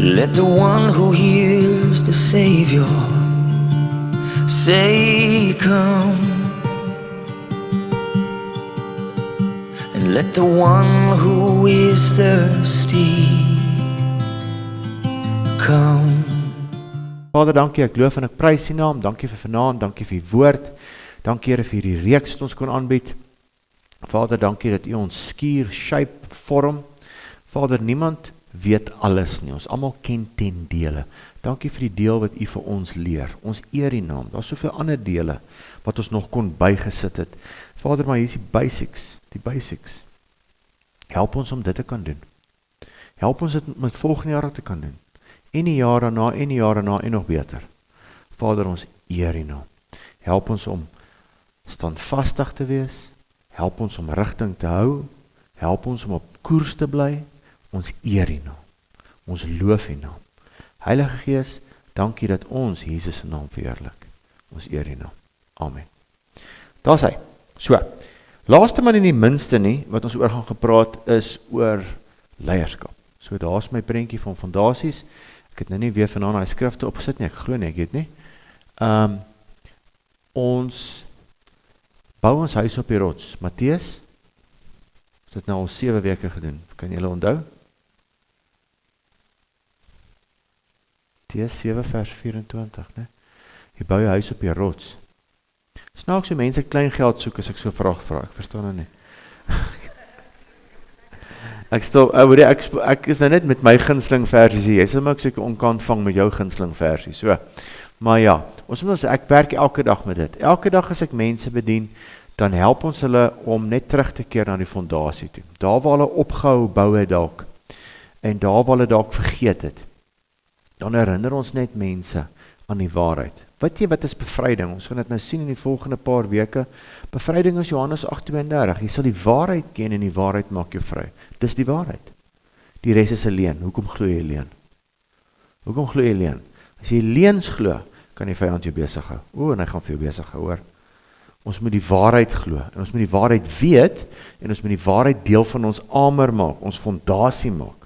Let the one who hears the Savior say, come. And let the one who is thirsty come. Vader, dankie, ek loof en ek prys U naam, dankie vir vanaand, dankie vir U woord, dankie Here vir hierdie reeks wat ons kon aanbied. Vader, dankie dat U ons skuur, shape, vorm. Vader, niemand weet alles nie, ons almal ken ten dele. Dankie vir die deel wat U vir ons leer, ons eer U naam, daar is soveel ander dele wat ons nog kon bygesit het. Vader, maar hier is die basics. Help ons om dit te kan doen. Help ons dit met volgende jaar te kan doen. En die jaar daarna, en nog beter. Vader, ons eer U naam. Help ons om standvastig te wees, help ons om rigting te hou, help ons om op koers te bly, ons eer U naam, ons loof U naam. Heilige Gees, dankie dat ons Jesus se naam verheerlik. Ons eer U naam. Amen. Daar is hy. So, laaste maar nie die minste nie, wat ons oor gaan gepraat is oor leierskap. So, daar is my prentjie van fondasies. Ek het nou nie weer vanaand die skrifte opgesit nie, ek glo nie, ek weet nie. Ons bou ons huis op die rots. Matteus, is dit nou al 7 weke gedoen. Kan julle onthou? Matteus 7 vers 24, né? Jy bou jou huis op die rots. Snaaks so mense klein geld soek as ek so vraag, ek verstaan nou nie. Ek is nou net met my gunsteling versies hier, jy sal my ook seker onkant vang met jou gunsteling versie, so. Maar ja, ek werk elke dag met dit. Elke dag as ek mense bedien, dan help ons hulle om net terug te keer na die fondasie toe. Daar waar hulle opgehou bou het dalk, en daar waar hulle dalk vergeet het, dan herinner ons net mense aan die waarheid. Weet jy wat is bevryding? Ons gaan dit nou sien in die volgende paar weke. Bevryding is Johannes 8:32. Jy sal die waarheid ken en die waarheid maak jou vry. Dis die waarheid. Die res is 'n leuen. Hoekom glo jy leuen? Hoekom glo jy leuen? As jy leuns glo, kan die vyand jou besig hou. En hy gaan vir jou besig hou, hoor. Ons moet die waarheid glo, en ons moet die waarheid weet, en ons moet die waarheid deel van ons armor maak, ons fondasie maak.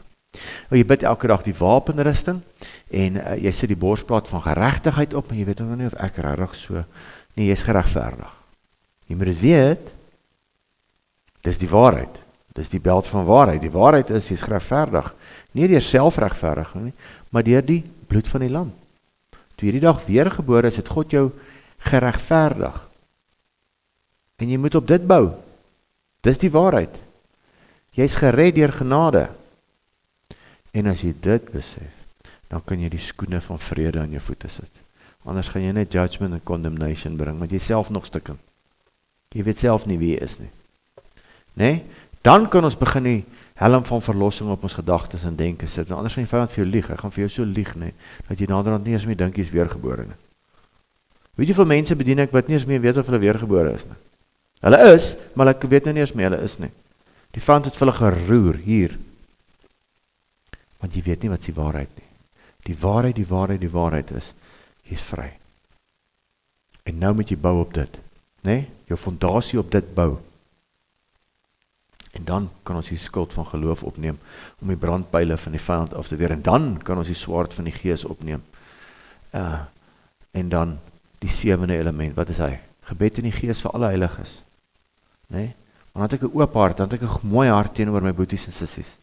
Jy bid elke dag die wapenrusting, en jy sit die borsplaat van geregtigheid op, en jy weet nog nie of ek regtig so, nee, jy is geregverdig. Jy moet dit weet, dis die waarheid, dis die beld van waarheid. Die waarheid is, jy is geregverdig, nie deur selfregverdiging nie, maar deur die bloed van die lam. Toe hierdie dag weergebore is, het God jou geregverdig. En jy moet op dit bou. Dis die waarheid. Jy is gered deur genade. En as jy dit besef, dan kan jy die skoene van vrede aan jou voete sit. Anders gaan jy net judgment en condemnation bring, want jy self nog stikken. Jy weet self nie wie jy is nie. Nee? Dan kan ons begin die helm van verlossing op ons gedagtes en denke sit. Anders gaan die vyand vir jou lieg. Hy gaan vir jou so lieg, nee, dat jy naderhand nie eens meer dink jy is weergebore nie. Weet jy hoeveel mense bedien ek wat nie eens meer weet of hulle weergebore is nie? Hulle is, maar ek weet nou nie eens meer hulle is nie. Die vyand het vir hulle geroer hier. Want jy weet nie wat is die waarheid nie. Die waarheid is, jy is vry. En nou moet jy bou op dit, nee? Jou fondasie op dit bou. En dan kan ons die skuld van geloof opneem, om die brandpyle van die vyand af te weer, en dan kan ons die swaard van die gees opneem. En dan die 7de element, wat is hy? Gebed in die gees vir alle heiliges. Nee? Want dan het ek 'n oop hart, dan het ek 'n mooi hart teenoor my boeties en sissies.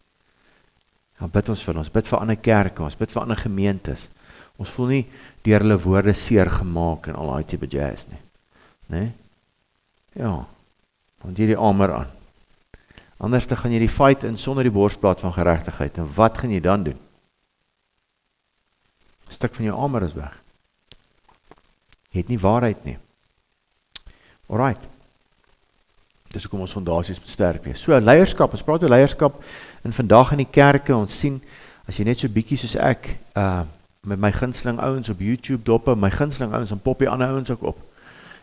Dan bid ons vir ons, bid vir ander kerke, ons bid vir ander gemeentes. Ons voel nie deur hulle woorde seer gemaak en al daai tipe jazz nie. Nee? Ja, want jy die armor aan. Anders dan gaan jy die fight in sonder die borsplaat van geregtigheid. En wat gaan jy dan doen? 'n Stuk van jou armor is weg. Jy het nie waarheid nie. Alright. Dis hoekom ons fondasies moet sterk wees. So, leierskap, ons praat oor leierskap, en vandag in die kerke, ons sien, as jy net so bietjie soos ek, met my gunsteling ouens op YouTube dop, my gunsteling ouens, dan pop die ander ouens ook op.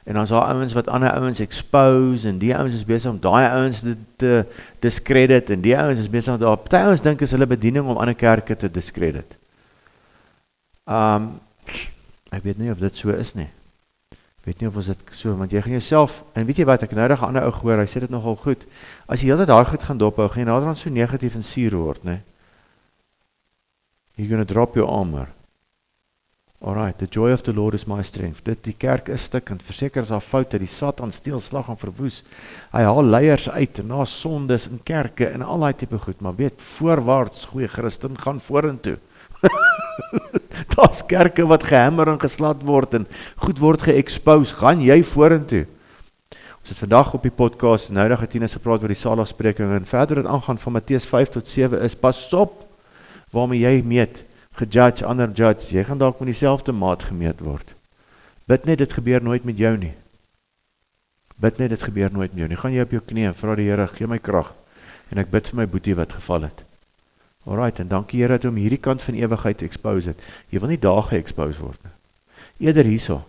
En dan is daar ouens wat ander ouens expose, en die ouens is besig om daai ouens te discredit, en die ouens is besig om daar, party ouens dink is hulle bediening om ander kerke te discredit. Ek weet nie of dit so is nie. Weet nie of ons dit so, want jy gaan jouself, en weet jy wat, ek nou dag 'n ander ou gehoor, hy sê dit nogal goed, as jy heeltyd daai goed gaan dophou, gaan jy naderhand so negatief en suur word, nee. You're going to drop your armor. Alright, the joy of the Lord is my strength. Die kerk is stikkend, verseker is haar foute, die Satan steel, slag en verwoes. Hy haal leiers uit, en na sondes in kerke, en al die type goed, maar weet, voorwaarts, goeie Christen, gaan vorentoe. Daar's kerke wat gehammer en geslat word, en goed word ge-expose, gaan jy vorentoe. Ons het vandag op die podcast, nou dag het Tinus gepraat oor die saligspreking, en verder het aangaan van Matteus 5 tot 7 is, pas op, waarmee jy meet, gejudge, ander judge, jy gaan dalk met dieselfde maat gemeet word. Bid net, dit gebeur nooit met jou nie. Bid net, dit gebeur nooit met jou nie. Gaan jy op jou knie en vra die Here, gee my krag, en ek bid vir my boetie wat geval het. Alright, en dankie Here dat om hierdie kant van ewigheid te expose het. Jy wil nie daar ge-expose word nie. Eerder hierso,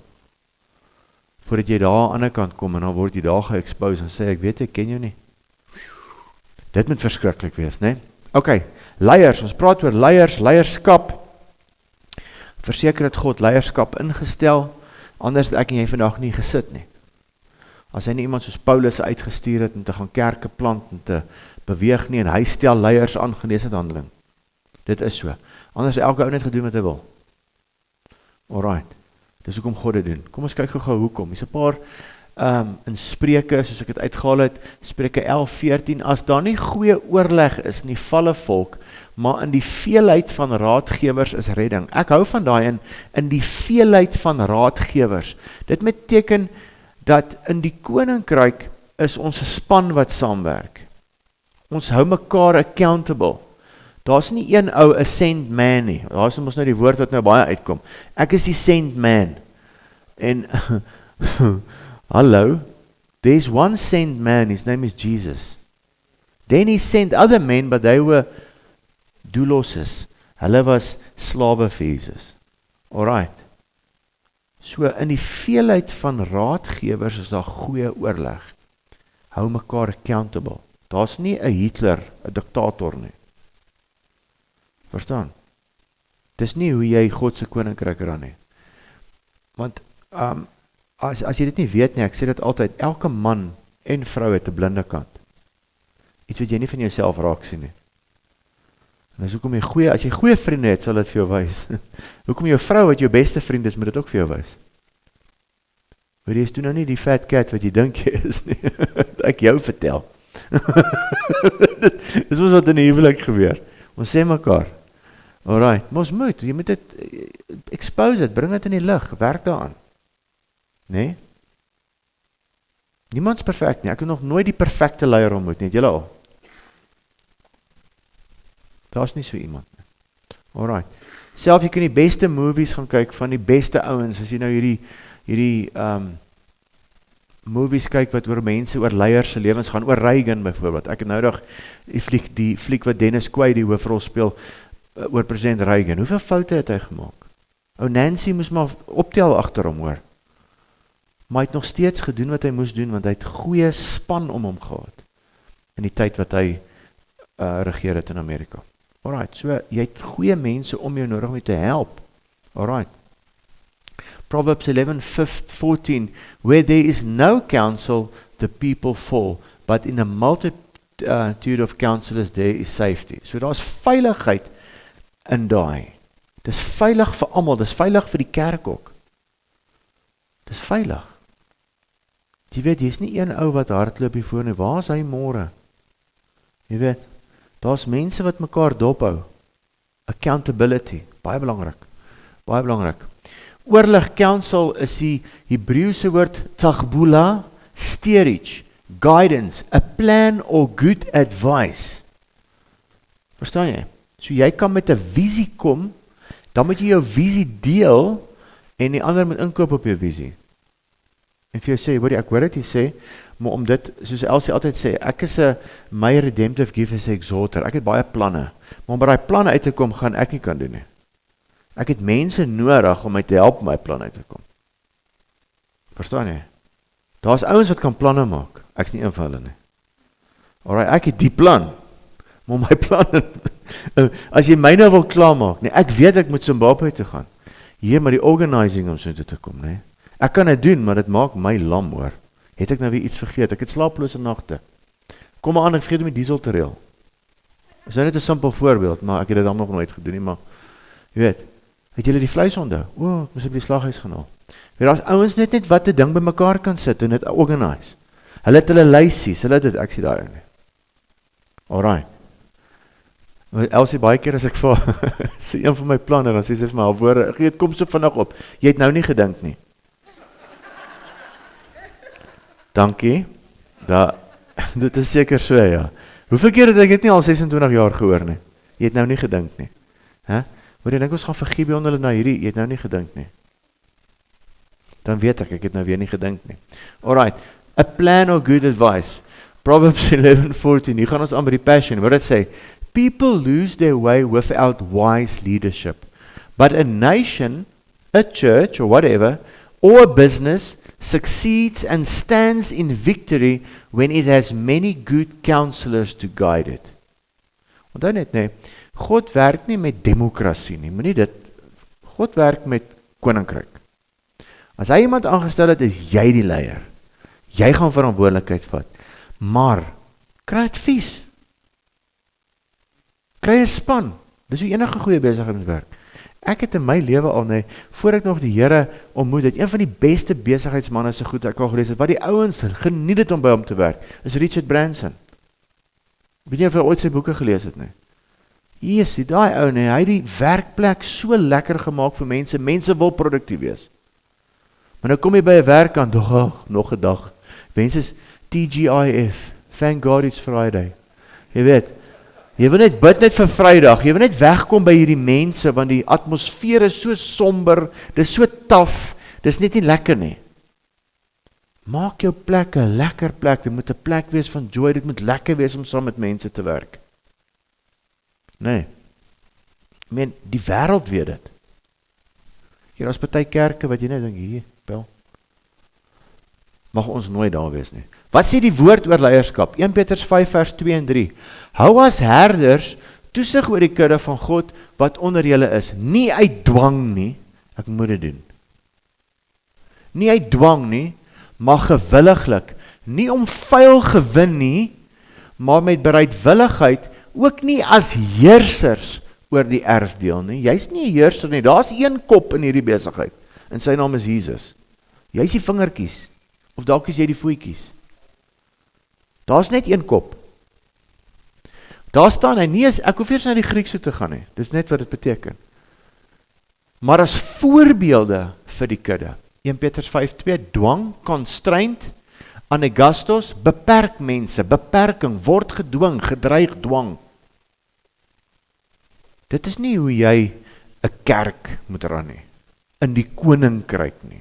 voordat jy daar aan die ander kant kom, en dan word jy daar ge-expose, en sê, ek weet, ek ken jou nie. Dit moet verskriklik wees, nee? Ok, leiers, ons praat oor leiers, leierskap. Verseker het God leierskap ingestel, anders het ek en jy vandag nie gesit nie. As hy nie iemand soos Paulus uitgestuur het, om te gaan kerke plant, en te beweeg nie, en hy stel leiers aan, genees het handeling. Dit is so. Anders het elke ou net gedoen wat hy wil. Alright, dis hoekom God dit doen. Kom ons kyk gou hoekom. Hier's 'n paar in Spreuke, soos ek het uitgehaal het, Spreuke 11:14, as daar nie goeie oorleg is in die valle volk, maar in die veelheid van raadgewers is redding. Ek hou van daai in die veelheid van raadgewers. Dit beteken dat in die koninkryk is ons 'n span wat saamwerk. Ons hou mekaar accountable. Daar's nie een ou 'n sent man nie. Daar's mos nou die woord wat nou baie uitkom. Ek is die sent man. En hallo, there's one sent man, his name is Jesus. Then he sent other men, but they were douloses. Hulle was slawe vir Jesus. Alright. So in die veelheid van raadgewers is daar goeie oorleg. Hou mekaar accountable. Daar's nie 'n Hitler, 'n diktator nie. Verstaan? Dis nie hoe jy God se koninkryk ran nie. Want as jy dit nie weet nie, ek sê dit altyd, elke man en vrou het 'n blinde kant. Iets wat jy nie van jouself raak sien nie. En dis hoekom as jy goeie vriende het, sal dit vir jou wys. Hoekom jou vrou wat jou beste vriend is, moet dit ook vir jou wys. Maar jy is toe nou nie die fat cat wat jy dink jy is nie. Ek jou vertel. Dis mos wat in die huwelik gebeur. Ons sê mekaar. Alright, mos moet, jy moet dit expose dit, bring dit in die lig, werk daaraan. Nee? Niemand's perfek nie, ek het nog nooit die perfekte leier ontmoet nie, het julle al? Daar's nie so iemand nie. Alright, self jy kan die beste movies gaan kyk van die beste ouens, as jy nou hierdie movies kyk wat oor mense, oor leiers se lewens gaan, oor Reagan byvoorbeeld. Ek het nou die fliek wat Dennis Quaid die hoofrol speel, oor president Reagan. Hoeveel foute het hy gemaak? Ou Nancy moes maar optel agter hom hoor. Maar hy het nog steeds gedoen wat hy moes doen, want hy het goeie span om hom gehad, in die tyd wat hy regeer het in Amerika. Alright, so jy het goeie mense om jou nodig om jou te help. Alright. Proverbs 11:14, where there is no counsel, the people fall, but in a multitude of counselors there is safety. So daar's veiligheid in daai. Dis veilig vir almal, dis veilig vir die kerk ook. Dis veilig. Jy weet, jy's nie een ou wat hardloop hier voor nie, waar is hy môre? Jy weet, daar's mense wat mekaar dophou. Accountability, baie belangrik. Baie belangrik. Oorleg counsel is die Hebreëse woord tagbula, steerage, guidance, a plan or good advice. Verstaan jy? So jy kan met 'n visie kom, dan moet jy jou visie deel en die ander moet inkoop op jou visie. En vir jou sê, hoor jy, ek hoor dit jy sê, maar om dit, soos Elsie altyd sê, ek is 'n my redemptive gift as 'n exhorter, ek het baie planne, maar om by daai planne uit te kom, gaan ek nie kan doen nie. Ek het mense nodig om my te help om my plan uit te kom. Verstaan jy? Daar's ouens wat kan planne maak, ek is nie een van hulle nie. Alright, ek het die plan, maar my planne, as jy my nou wil klaarmaak, nee, ek weet ek moet Zimbabwe toe gaan, hier maar die organizing om so toe te kom, nee. Ek kan dit doen, maar dit maak my lam hoor. Het ek nou weer iets vergeet, ek het slaaplose nagte. Kom maar aan, ek vergeet om die diesel te reël. Dis nou net 'n simpel voorbeeld, maar ek het dit dan nog nooit gedoen nie, maar Jy weet, het julle die vleis onthou? O, ek moes op die slaghuis gaan haal. Weet, as ouens net wat 'n ding by mekaar kan sit en dit organise. Hulle het hulle lysies, hulle het dit, ek sê daar nie. Alright. Elsie, baie keer as ek vir sê een van my planne, dan sê sy vir my, woorde, het kom so vinnig op, jy het nou nie gedink nie. Dankie, dit is seker so, ja. Hoeveel keer het ek dit nie al 26 jaar gehoor nie? Jy het nou nie gedink nie. Hoor jy dink ons gaan vir Gibeon hulle na hierdie, jy het nou nie gedink nie. Dan weet ek het nou weer nie gedink nie. Alright, a plan or good advice. Proverbs 11:14, hier gaan ons aan by die passion, wat dit sê, people lose their way without wise leadership. But a nation, a church or whatever, or a business succeeds and stands in victory when it has many good counselors to guide it. Onthou net, nee, God werk nie met demokrasie nie, moenie dit, God werk met koninkryk. As hy iemand aangestel het, is jy die leier. Jy gaan verantwoordelikheid vat. Maar, kry advies. Kry 'n span. Dis hoe enige goeie besigheid moet werk. Ek het in my lewe al, nee, voor ek nog die Here ontmoet het, een van die beste besigheidsmanne so goed ek al gelees het, wat die ouens geniet het om by hom te werk, is Richard Branson. Weet jy of jy ooit sy boeke gelees het, nee? Yes, die ou, nee, hy het die werkplek so lekker gemaak vir mense, mense wil produktief wees. Maar nou kom jy by 'n werkkant, nog 'n dag, mense TGIF, thank God it's Friday. Jy weet, jy wil net bid net vir Vrydag, jy wil net wegkom by hierdie mense, want die atmosfeer is so somber, dis so taaf, dis net nie lekker nie. Maak jou plek 'n lekker plek, dit moet 'n plek wees van joy, dit moet lekker wees om saam met mense te werk. Nee, die wêreld weet dit. Hier is party kerke wat jy net dink, hier, bel. Mag ons nooit daar wees nie. Wat sê die woord oor leierskap? 1 Petrus 5 vers 2 en 3. Hou as herders toesig oor die kudde van God wat onder julle is. Nie uit dwang nie, ek moet dit doen. Nie uit dwang nie, maar gewilliglik. Nie om vuil gewin nie, maar met bereidwilligheid, ook nie as heersers oor die erfdeel nie. Jy's nie 'n heerser nie, daar's een kop in hierdie besigheid, en sy naam is Jesus. Jy's die vingertjies, of dalk is jy die voetjies. Daar's net een kop. Daar staan hy, nie as, ek hoef eers na die Griekse te gaan nie, dis net wat dit beteken. Maar as voorbeelde vir die kudde, 1 Petrus 5:2, dwang, constraint, anegastos, beperk mense, beperking, word gedwing, gedreig, dwang. Dit is nie hoe jy 'n kerk moet ran nie, in die koninkryk nie.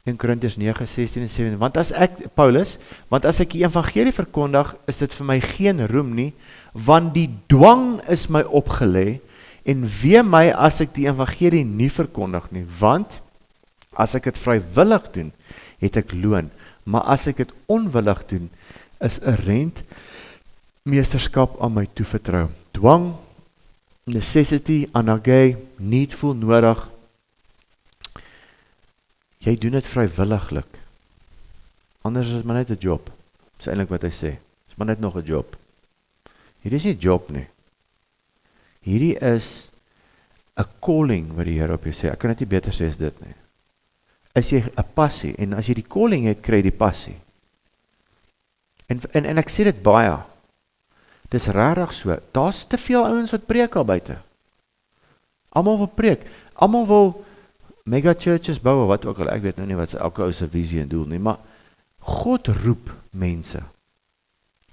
1 Korintiërs 9:16 en 17, want as ek die evangelie verkondig, is dit vir my geen roem nie, want die dwang is my opgelê, en wee my as ek die evangelie nie verkondig nie, want as ek dit vrywillig doen, het ek loon, maar as ek dit onwillig doen, is 'n rentmeesterskap aan my toevertrou. Dwang, necessity, anagé, needful, nodig. Jy doen dit vrywilliglik. Anders is dit maar net 'n job. Dis eintlik wat hy sê. Dis maar net nog 'n job. Hierdie is nie 'n job nie. Hierdie is 'n calling wat die Here op jou sê. Ek kan dit nie beter sê as dit nie. Is jy 'n passie, en as jy die calling het, kry jy die passie. En ek sê dit baie. Dis regtig so. Daar's te veel ouens wat preek al buite. Almal wil preek. Almal wil mega churches bou, wat ook al, ek weet nou nie wat elke ou se visie en doel nie, maar God roep mense.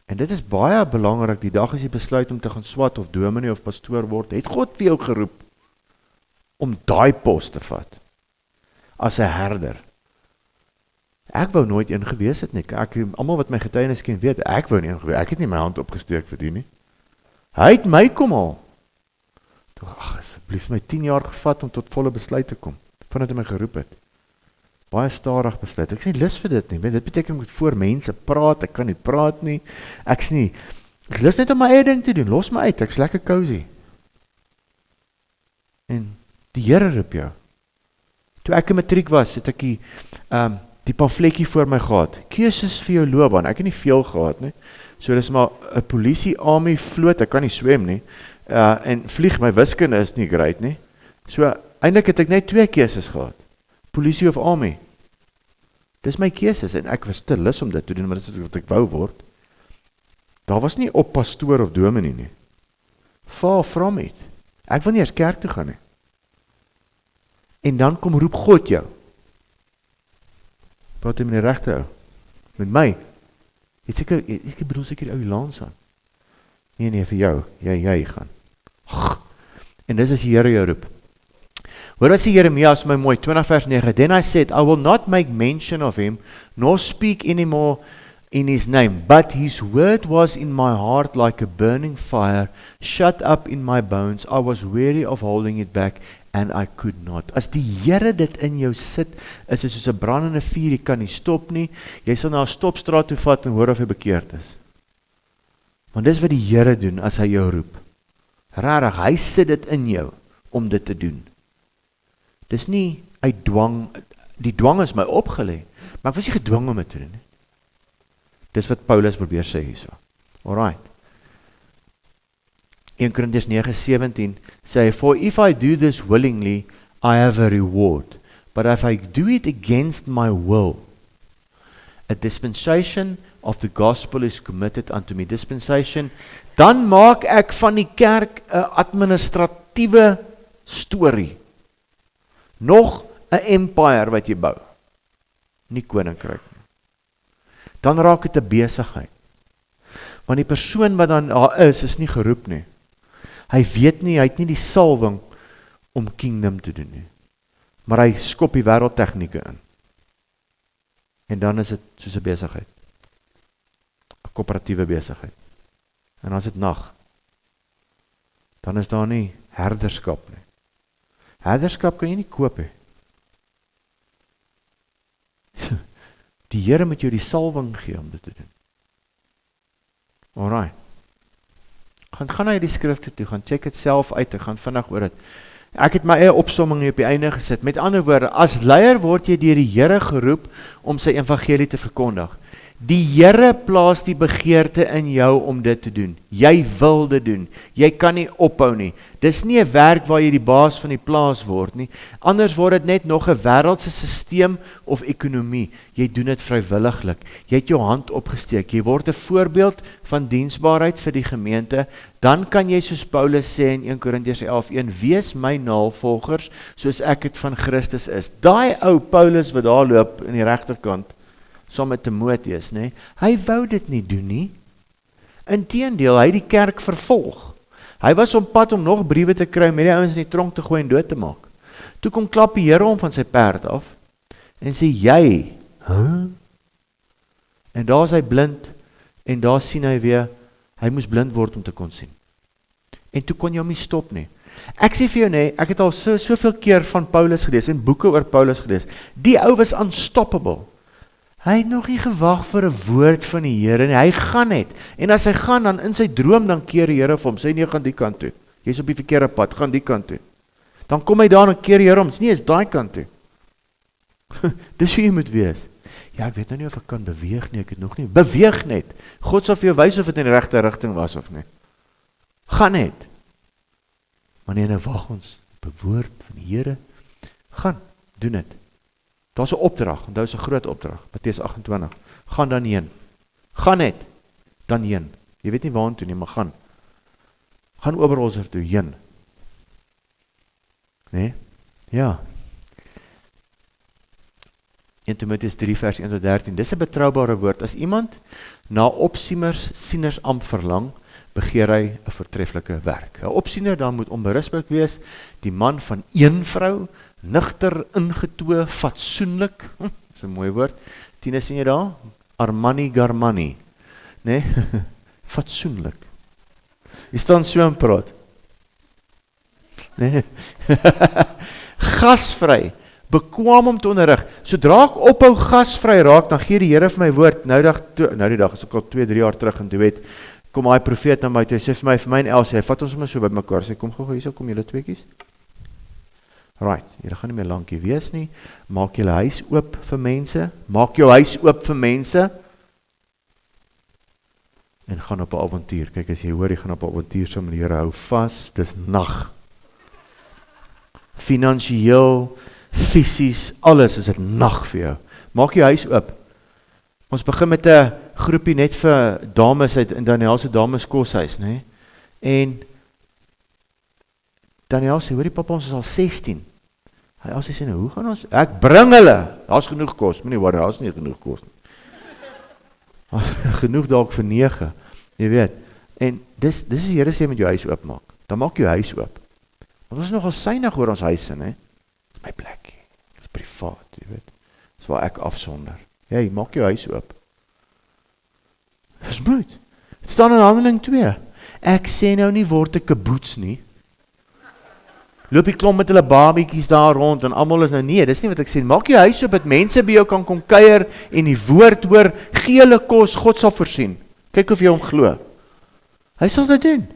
En dit is baie belangrik, die dag as jy besluit om te gaan swat of dominee of pastoor word, het God vir jou geroep om daai pos te vat, as 'n herder. Ek wou nooit een gewees het nie, almal wat my getuienis ken weet, ek wou nie een gewees, ek het nie my hand opgesteek vir die nie. Hy het my kom al. Ag, asseblief, my 10 jaar gevat om tot volle besluit te kom, vandat hy my geroep het. Baie stadig besluit, ek is nie lus vir dit nie, dit beteken ek moet voor mense praat, ek kan nie praat nie, ek is lus net om my eie ding te doen, los my uit, ek is lekker cozy. En die Here roep jou. Toe ek in matriek was, het ek die pamfletjie voor my gehad, keuses vir jou loopbaan, ek het nie veel gehad nie, So dis maar 'n polisie army vloot, ek kan nie swem nie. En vlieg, my wiskunde is nie great nie. So eintlik het ek net 2 keuses gehad. Polisie of army. Dis my keuses en ek was te lus om dit te doen, maar dit is wat ek wou word. Daar was nie op pastoor of dominee nie. Far from it. Ek wil nie eens kerk toe gaan nie. En dan kom roep God jou. Praat jy met die regte ou? Met my? Ek bedoel seker ou Lans aan. Nee, vir jou. Jy gaan. En dis as die Here jou roep. Hoor wat sê Jeremia, is my mooi, 20 vers 9. Then I said, I will not make mention of him, nor speak anymore in his name, but his word was in my heart like a burning fire, shut up in my bones. I was weary of holding it back, and I could not. As die Here dit in jou sit, is dit soos 'n brandende vuur, jy kan nie stop nie. Jy sal na 'n stopstraat toe vat en hoor of hy bekeerd is. Want dis wat die Here doen as hy jou roep. Rarig, hy sit dit in jou om dit te doen. Dis nie uit dwang, die dwang is my opgelê, maar ek was nie gedwing om dit te doen nie. Dis wat Paulus probeer sê hierso. Alright. 1 Korintiërs 9:17 sê, for if I do this willingly, I have a reward. But if I do it against my will, a dispensation of the gospel is committed unto me. Dispensation, dan maak ek van die kerk 'n administratiewe storie. Nog 'n empire wat jy bou. Nie koninkryk nie. Dan raak dit 'n besigheid. Want die persoon wat dan daar is nie geroep nie. Hy weet nie, hy het nie die salwing om kingdom te doen nie. Maar hy skop die wêreldtegnieke in. En dan is dit soos 'n besigheid. 'n Koöperatiewe besigheid. En dan is dit nag. Dan is daar nie herderskap nie. Herderskap kan jy nie koop hê. Die Here moet jou die salwing gee om dit te doen. Alright. Gaan na die skrifte toe, gaan check dit self uit, ek gaan vinnig oor dit. Ek het my eie opsomming op die einde gesit. Met ander woorde, as leier word jy deur die Here geroep om sy evangelie te verkondig. Die Here plaas die begeerte in jou om dit te doen. Jy wil dit doen. Jy kan nie ophou nie. Dis nie 'n werk waar jy die baas van die plaas word nie. Anders word dit net nog 'n wêreldse stelsel of ekonomie. Jy doen dit vrywilliglik. Jy het jou hand opgesteek. Jy word 'n voorbeeld van diensbaarheid vir die gemeente. Dan kan jy soos Paulus sê in 1 Korintiërs 11:1, wees my navolgers soos ek het van Christus is. Daai ou Paulus wat daar loop in die regterkant, saam met Timoteus, nê? Hy wou dit nie doen nie. Inteendeel, hy het die kerk vervolg. Hy was op pad om nog briewe te kry met die ouens in die tronk te gooi en dood te maak. Toe kom klap die Here hom van sy perd af en sê, jy, En daar is hy blind en daar sien hy weer, hy moes blind word om te kon sien. En toe kon jy hom nie stop nie. Ek sê vir jou nê, ek het al soveel keer van Paulus gelees en boeke oor Paulus gelees. Die ou was unstoppable. Hy het nog nie gewag vir 'n woord van die Here nie. Hy gaan net. En as hy gaan dan in sy droom dan keer die Here vir hom. Sê nee, gaan die kant toe. Jy's op die verkeerde pad, gaan die kant toe. Dan kom hy daar en keer die Here hom. Nee, is daai kant toe. Dis hoe jy moet wees. Ja, ek weet nou nie of ek kan beweeg nie. Ek het nog nie. Beweeg net. God sal vir jou wys of dit in die regte rigting was of nie. Gaan net. Wanneer nou wag ons op 'n woord van die Here, gaan, doen dit. Daar's 'n opdrag, onthou is 'n groot opdrag, Matteus 28. Gaan dan heen. Gaan net, dan heen. Jy weet nie waartoe nie, maar gaan. Gaan Oberholzer toe, heen. Nee? Ja. 1 Timoteus 3 vers 1 tot 13. Dis 'n betroubare woord. As iemand na sienersamp verlang, begeer hy 'n voortreffelike werk. 'n Opsiener dan moet onberispelik wees, die man van een vrou, nigter, ingetoe, fatsoenlik. Dis 'n mooi woord. Tine sien jy daar? Armani Garmani. Nee? Fatsoenlik. Jy staan so en praat. Nee? Gasvry. Bekwam om te onderrig. Sodra ek ophou gasvry raak, dan gee die Here vir my woord. Nou die dag is ook al 2-3 jaar terug en toe weet, kom hy profeet na my, hy sê vir my en Elsie, hy vat ons maar so by mekaar, sê kom gou hierso, kom julle tweekies. Right, julle gaan nie meer lankie wees nie, maak julle huis oop vir mense, maak jou huis oop vir mense, en gaan op 'n avontuur. Kyk, as jy hoor, jy gaan op 'n avontuur, saam met die Here, hou vas, dis nag. Finansieel, fisies, alles is dit nag vir jou. Maak jou huis oop. Ons begin met 'n groepie net vir dames uit in Daniel se dames koshuis, né? En Daniel sê, hoor die pappa, ons is al 16. Hy sê, nou, hoe gaan ons? Ek bring hulle. Daar's genoeg kos. Moenie worry, daar's nie genoeg kos nie. Genoeg dalk vir 9. Jy weet. En dis die Here sê met jou huis oopmaak. Dan maak jou huis oop. Want ons is nogal synig oor ons huise, né? Dis my plekkie. Dis privaat, jy weet. Dis waar ek afsonder. Hey, maak jou huis oop. Dis moet. Het staan in Handeling 2. Ek sê nou nie word 'n kiboets nie. Loop die klomp met hulle babiekies daar rond en almal is nou nee, dis nie wat ek sê. Maak jou huis oop dat mense by jou kan kom kuier en die woord hoor, gee hulle kos, God sal voorsien. Kyk of jy hom glo. Hy sal dit doen.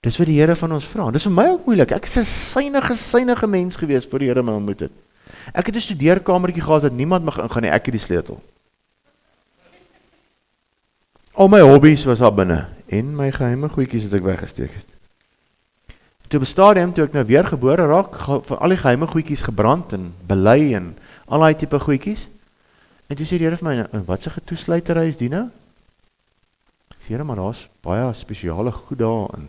Dis wat die Here van ons vra. Dis vir my ook moeilik. Ek is 'n synige mens gewees voor die Here my ontmoet het. Ek het 'n studeerkamertjie gehad dat niemand mag ingaan nie, ek het die sleutel. Al my hobbies was daar binne en my geheime goedjies het ek weggesteek het. Toe op 'n stadium, toe ek nou weer gebore raak, van al die geheime goedjies gebrand en belei en al daai tipe goedjies. En toe sê die Here vir my, wat se getoesluitery is die nou? Ek sê, Here, maar daar's baie spesiale goed daar en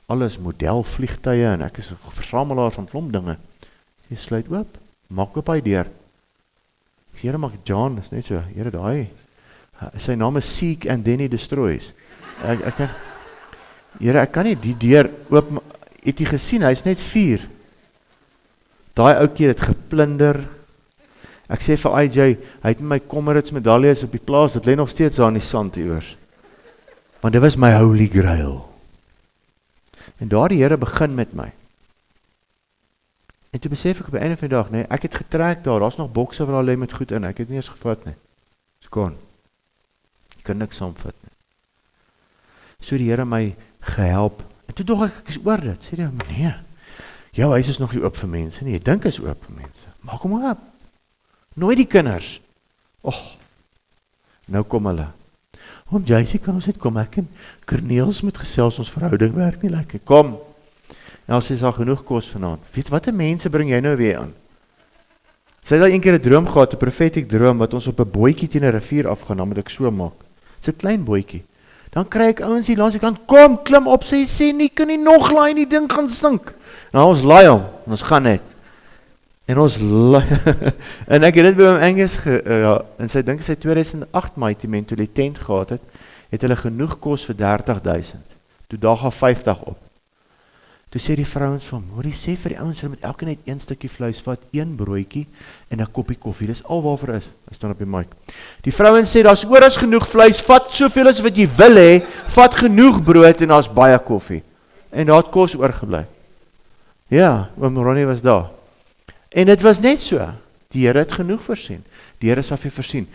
alles modelvliegtuie en ek is 'n versamelaar van klomp dinge. Jy sluit oop, maak oop hy deur. Ek sê, Here, maak John, is net so, Here, daai, sy naam is Seek and then he destroys. Here, ek kan nie die deur oop, het jy gesien, hy is net 4. Daai ouetjie het geplunder. Ek sê vir IJ, hy het my Comrades medaljes op die plaas, dit lê nog steeds daar in die sand hieroors. Want dit was my holy grail. En daar die Here begin met my. En toe besef ek op die einde van die dag, nee, ek het getrek daar's nog bokse waar daar lê met goed in, ek het nie eens gevat nie. Dis kon. Ek kan niks saamvat nie. So die Here my gehelp. En toe dog ek is oor dit. Sê die, nee, jou huis is nog nie oop vir mense nie, jy dink is oop vir mense. Maak hom oop. Nooit die kinders. Nou kom hulle. JC, kan ons net kom, ek en Corneels moet gesels, ons verhouding werk nie lekker. Kom. En sy is al genoeg kos vanaand. Weet wat 'n mense bring jy nou weer aan? Sy het al een keer 'n droom gehad, 'n prophetic droom, wat ons op 'n bootjie teen 'n rivier afgaan, dan moet ek so maak. Dis 'n klein bootjie. Dan kry ek ouens hier langs die kant, kom, klim op, sê nie, kan nie nog laai, die ding gaan sink. Nou ons laai hom, en ons gaan net. En ons en ek het dit by hom Angus en sy dink sy 2008 my mentaliteit gehad het hulle genoeg kos vir 30,000. Toe daag haar 50 op. Toe sê die vrouens van, hoorie, sê vir die ouens, hulle moet elke net 1 stukkie vleis vat, 1 broodjie en 'n koppie koffie. Dis al waarvoor is. Hy staan op die mic. Die vrouens sê, daar's oor as genoeg vleis, vat soveel as wat jy wil hê, vat genoeg brood en daar's baie koffie. En daar het kos oorgebly. Ja, oom Ronnie was daar. En dit was net so. Die Here het genoeg voorsien. Die Here sal vir voorsien.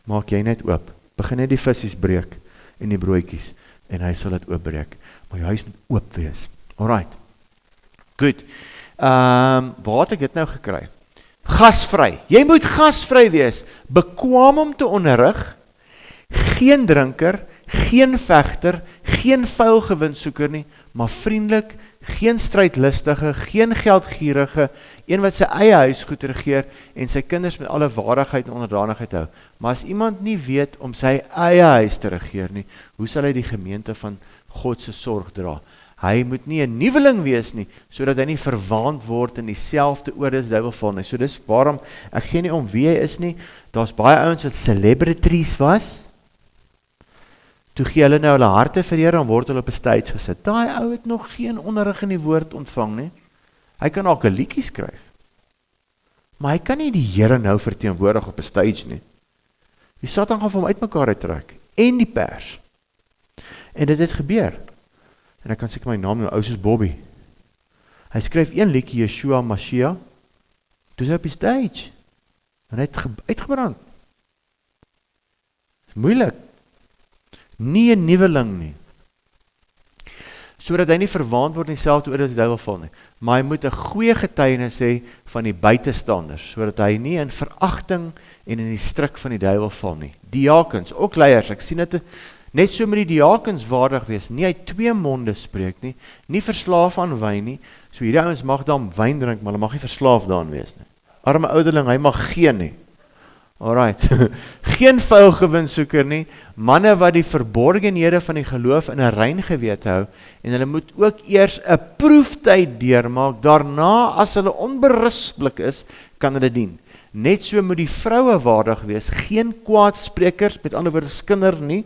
Maak jy net oop. Begin net die visies breek en die broodjies en hy sal dit oopbreek. Maar jou huis moet oop wees. Alright. Goed. Waar het ek dit nou gekry? Gasvry. Jy moet gasvry wees. Bekwaam om te onderrig. Geen drinker, geen vegter, geen vuil gewinsoeker nie, maar vriendelik, geen strydlustige, geen geldgierige, een wat sy eie huis goed regeer en sy kinders met alle waardigheid en onderdanigheid hou. Maar as iemand nie weet om sy eie huis te regeer nie, hoe sal hy die gemeente van God se sorg dra? Hy moet nie 'n nuweling wees nie, sodat hy nie verwaand word in dieselfde oordes duiwel val nie. So dis waarom, ek gee nie om wie hy is nie, daar's baie ouens wat celebrities was, toe gee hulle nou hulle harte vir die Here en word hulle op 'n stage gesit. Daai ou het nog geen onderrig in die woord ontvang nie. Hy kan ook 'n liedjie skryf. Maar hy kan nie die Here nou verteenwoordig op 'n stage nie. Die Satan gaan hom uitmekaar uittrek en die pers. En dit het gebeur. En ek kan seker my naam nou ou soos Bobby. Hy skryf een liedjie Yeshua Mashiach. Toe sy op die stage. En hy het uitgebrand. Dis moeilik. Nie 'n nuweling nie. sodat hy nie verwaand word in dieselfde oordeel as die duiwel val nie. Maar hy moet 'n goeie getuienis hê van die buitestanders, sodat hy nie in veragting en in die stryk van die duiwel val nie. Diakens, ook leiers, ek sien dit net so met die diakens waardig wees, nie uit 2 monde spreek nie verslaaf aan wyn nie, so hierdie ouens mag dan wyn drink, maar hulle mag nie verslaaf daaraan wees nie. Arme ouderling, hy mag geen nie. Alright, geen vuil gewinssoeker nie, manne wat die verborgenhede van die geloof in 'n rein gewete hou, en hulle moet ook eers 'n proeftyd deurmaak, daarna as hulle onberusblik is, kan hulle dien. Net so moet die vroue waardig wees, geen kwaadsprekers, met ander woorde skinder nie,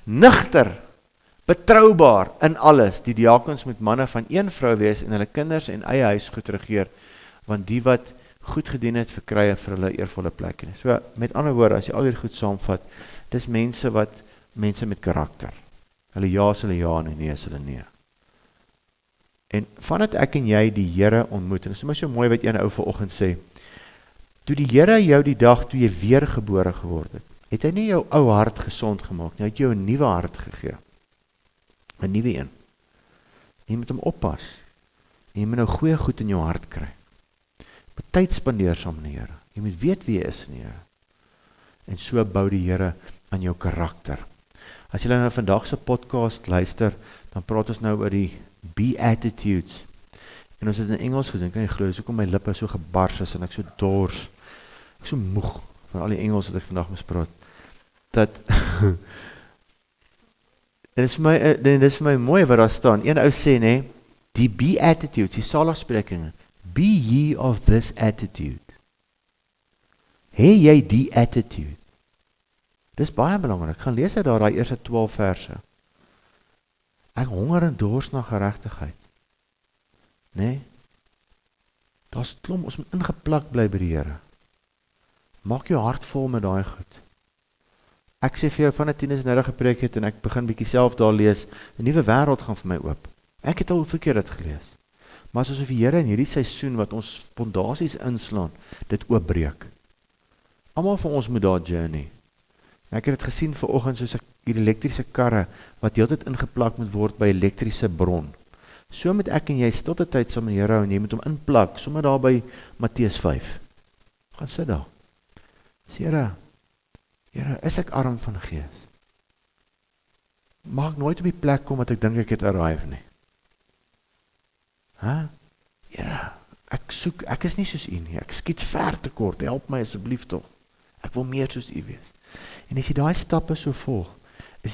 nigter, betroubaar in alles. Die diakens moet manne van een vrou wees en hulle kinders en eie huis goed regeer, want die wat goed gedien het, verkry vir hulle eervolle plekke. So, met ander woorde, as jy al hier goed saamvat, dis mense met karakter. Hulle ja is hulle ja, en nee is hulle nee. En vandat ek en jy die Here ontmoet, en dit is maar so mooi wat een ou vanoggend sê, toe die Here jou die dag, toe jy weergebore geword het hy nie jou ou hart gesond gemaak, hy het jou 'n nuwe hart gegee. 'n Nuwe een. Jy moet hom oppas. En jy moet nou goeie goed in jou hart kry. Moet tyd spandeer saam met die Here. Jy moet weet wie jy is in die Here. En so bou die Here aan jou karakter. As jy nou vandag se podcast luister, dan praat ons nou oor die Beatitudes. En ons het in Engels gedoen, kan jy glo, dis hoekom my lippe so gebars is en ek so dors. Ek so moeg van al die Engels wat ek vandag moes praat. Dat dit is vir my mooi wat daar staan. Een ou sê, die Beatitudes, die saligsprekinge, be ye of this attitude. Hê jy die attitude? Dis baie belangrik. Gaan lees uit daai eerste 12 verse. Ek honger en dors na geregtigheid. Daar's klomp, ons moet ingeplak bly by die Here. Maak jou hart vol met daai goed. Ek sê vir jou, van 'n 10 is nou gepreek het, en ek begin bietjie self daar lees, 'n nuwe wêreld gaan vir my oop. Ek het al hoeveel keer dit gelees. Maar asof die Here in hierdie seisoen wat ons fondasies inslaan, dit oopbreek. Almal van ons moet daar journey. Ek het dit gesien vanoggend soos hierdie elektriese karre, wat heeltyd ingeplak moet word by elektriese bron. So moet ek en jy stilte tyd saam met die Here hou, en jy moet hom inplak, sommer daar by Matteus 5. Gaan sit daar. Sê Here, is ek arm van gees? Mag ek nooit op die plek kom wat ek dink ek het arrive nie. Here, ek is nie soos u nie, ek skiet ver te kort, help my asseblief tog. Ek wil meer soos u wees. En as jy daai stappe so volg, as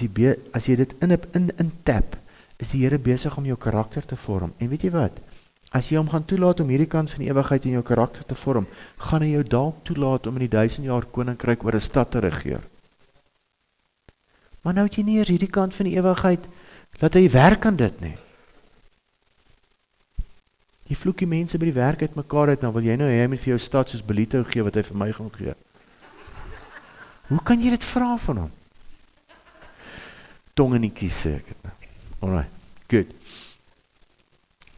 jy dit in tap, is die Here besig om jou karakter te vorm. En weet jy wat? As jy hom gaan toelaat om hierdie kant van die ewigheid in jou karakter te vorm, gaan hy jou dalk toelaat om in die 1000 jaar koninkryk oor 'n stad te regeer. Maar nou het jy nie eers hierdie kant van die ewigheid, laat hy werk aan dit nie. Jy vloek die mense by die werk uit mekaar uit, dan wil jy nou hy moet vir jou stad soos Belito gee, wat hy vir my gaan gee. Hoe kan jy dit vra van hom? Tong in die kies, sê ek het nou. Alright, good.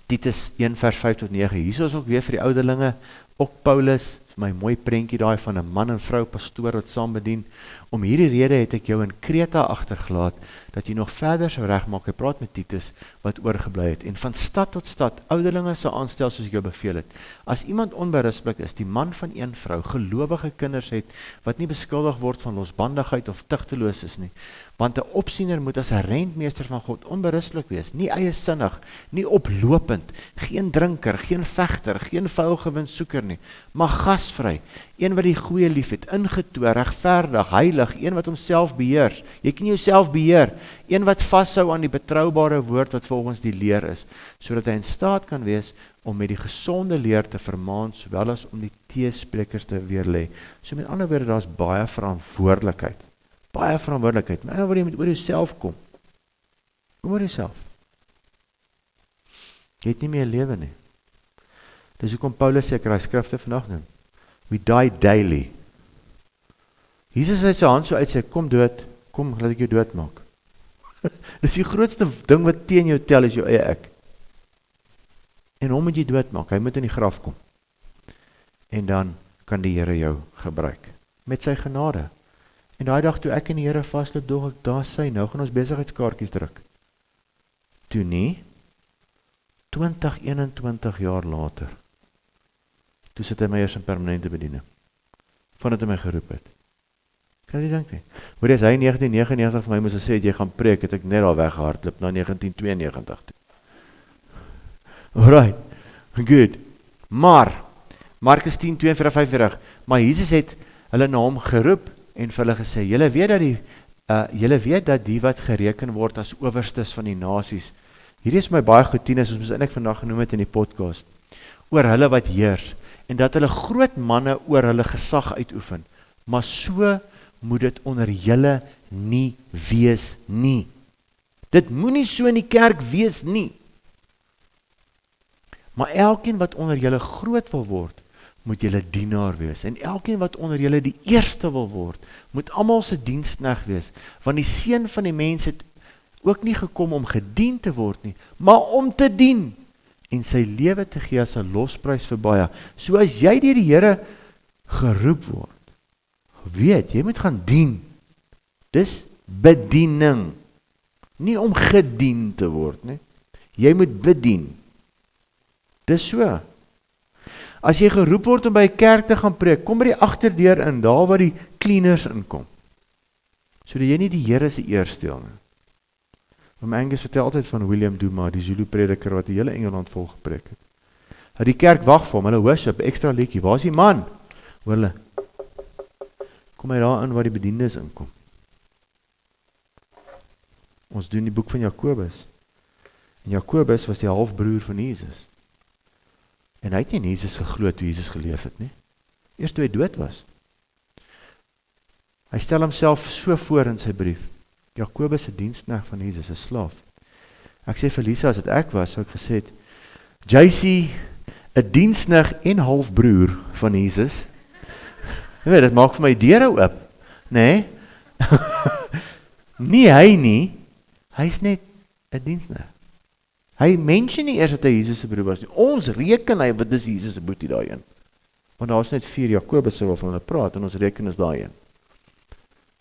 Titus 1 vers 5 tot 9, hier is ook weer vir die ouderlinge, ook Paulus, vir my mooi prentjie daai van 'n man en vrou pastoor wat saam bedien. Om hierdie rede het ek jou in Kreta agtergelaat, dat jy nog verder sou regmaak. Hy praat met Titus wat oorgebly het, en van stad tot stad ouderlinge sou aanstel soos ek jou beveel het. As iemand onberusblik is, die man van een vrou, gelowige kinders het, wat nie beskuldig word van losbandigheid of tugteloos is nie, want 'n opsiener moet as 'n rentmeester van God onberusblik wees, nie eiesinnig, nie oplopend, geen drinker, geen vegter, geen vuil gewinssoeker nie, maar gasvry, een wat die goeie lief het, ingetoe, regverdig, heilig, een wat homself beheer. Jy kan jouself beheer, een wat vashou aan die betroubare woord wat volgens die leer is, sodat hy in staat kan wees om met die gesonde leer te vermaan, sowel as om die teesprekers te weerlê. So met ander woorde, daar's baie verantwoordelikheid. Baie verantwoordelikheid. Met ander woorde, jy moet oor jouself kom. Kom oor jouself. Jy het nie meer lewe nie. Dis hoekom Paulus sê, ek raai skrifte vandag noem. We die daily. Jesus het sy hand so uit sê, kom dood, kom, laat ek jou doodmaak. Dis die grootste ding wat teen jou tel, is jou eie ek. En hom moet jy doodmaak, hy moet in die graf kom. En dan kan die Here jou gebruik, met sy genade. En daai dag toe ek en die Here vasloop, dog ek, daar sy, nou gaan ons besigheidskaartjies druk. toe nie, 20, 21 jaar later, toe sit hy my eers in permanente bediening, vandat hy my geroep het. Kan jy dink nie? Hoor jy, as hy in 1999 vir my moes gesê, jy gaan preek, het ek net al weggehardloop na 1992 toe. Alright, good. Maar, Markus 10, 42, 45, maar Jesus het hulle na hom geroep en vir hulle gesê, julle weet dat die wat gereken word as owerstes van die nasies, hierdie is my baie goed tienes, ons eintlik vandag genoem het in die podcast, oor hulle wat heers, en dat hulle groot manne oor hulle gesag uitoefen, maar so moet dit onder julle nie wees nie. Dit moet nie so in die kerk wees nie. Maar elkeen wat onder julle groot wil word, moet julle dienaar wees. En elkeen wat onder julle die eerste wil word, moet almal se diensknegt wees. Want die Seun van die mens het ook nie gekom om gedien te word nie, maar om te dien en sy lewe te gee as 'n losprys vir baie. So as jy deur die Here geroep word, weet, jy moet gaan dien. Dis bediening. Nie om gedien te word, nie. Jy moet bedien. Dis so. As jy geroep word om by 'n kerk te gaan preek, kom by die agterdeur in, daar waar die cleaners inkom. Sodat jy nie die Here se eer steel nie. Oom Angus vertel altyd van William Duma, die Zulu prediker wat die hele Engeland vol gepreek het. Hy die kerk wag vir hom, hulle worship, extra liedjie. Waar is die man? Hoor hulle. Kom hy daar in waar die bedienis inkom. Ons doen die boek van Jakobus. En Jakobus was die halfbroer van Jesus. En hy het nie in Jesus geglo toe Jesus geleef het nie. Eers toe hy dood was. Hy stel homself so voor in sy brief. Jakobus se diensknegt van Jesus, 'n slaaf. Ek sê vir Lisa, as dit ek was, sou ek gesê het, JC, 'n diensknegt en halfbroer van Jesus. Nee, dit maak vir my deure oop, nê? Nie hy nie, hy's net 'n diensknegt. Hy mention nie eers dat hy Jesus se broer was nie. Ons reken hy, wat is Jesus se boetie daarin? Want daar is net 4 Jakobus waarvan hulle praat, en ons reken is daarin.